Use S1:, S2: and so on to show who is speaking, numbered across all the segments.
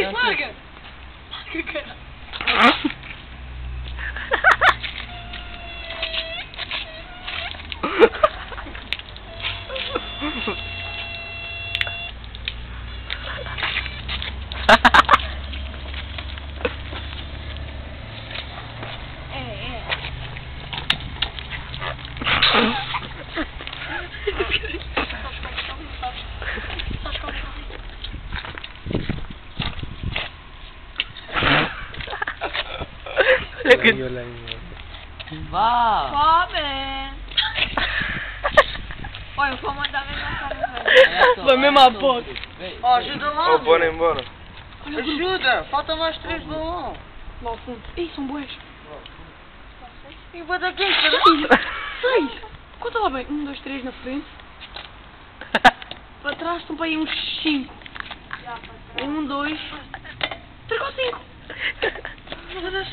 S1: isso, larga! Larga, cara!
S2: Vá!
S1: Fome! Olha, eu vou mandar mesmo a cara.
S3: Foi mesmo a boca.
S4: Ó, ajuda lá.
S5: Ô, bora embora.
S4: Ajuda, falta mais 3 balões.
S3: Lá ao fundo. Ih, são boas.
S4: E vai daqui, cara.
S3: 6! Conta lá bem. 1, 2, 3 na frente. Para trás estão para aí uns 5. 1, 2, 3, 4, 5. Meu Deus.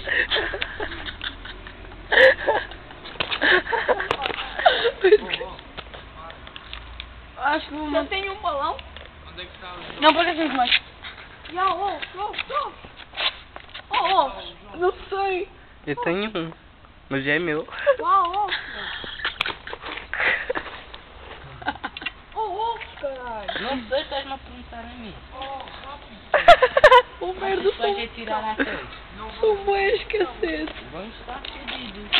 S3: Acho que vou
S1: Não tem um balão?
S5: Onde é que está o
S3: Não, para que temos mais?
S1: Já,
S3: Não sei.
S2: Eu tenho um, mas é meu.
S1: Uau, caralho.
S2: Não sei, estás-me a perguntar a mim.
S3: O merda
S2: Vais retirar a três.
S3: são boas, cacete.
S2: Vamos estar fedidos.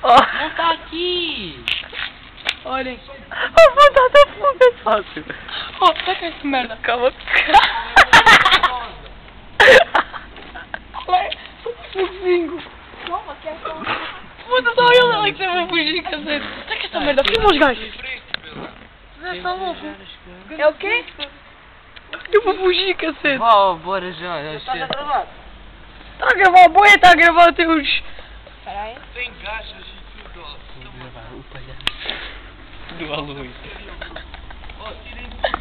S3: Oh.
S2: Não está aqui.
S3: Olhem.
S2: Oh, batata fogo é fácil.
S3: Oh, tá com essa merda.
S2: Calma.
S3: Olha, fofinho.
S1: Toma, quer só?
S3: Puta, só eu lá que você vai fugir, cacete. Tá com essa merda. Filma os gajos.
S4: Você tá louco?
S1: É o quê?
S3: Eu vou fugir, cacete.
S2: Vá, bora já.
S4: Está a gravar?
S3: Tá a gravar a boia, tá a gravar até os...
S1: Peraí.
S5: Tem gajas e tudo, ó.
S2: Vou gravar o palhaço do Aloy.
S5: Ó, tirem tudo.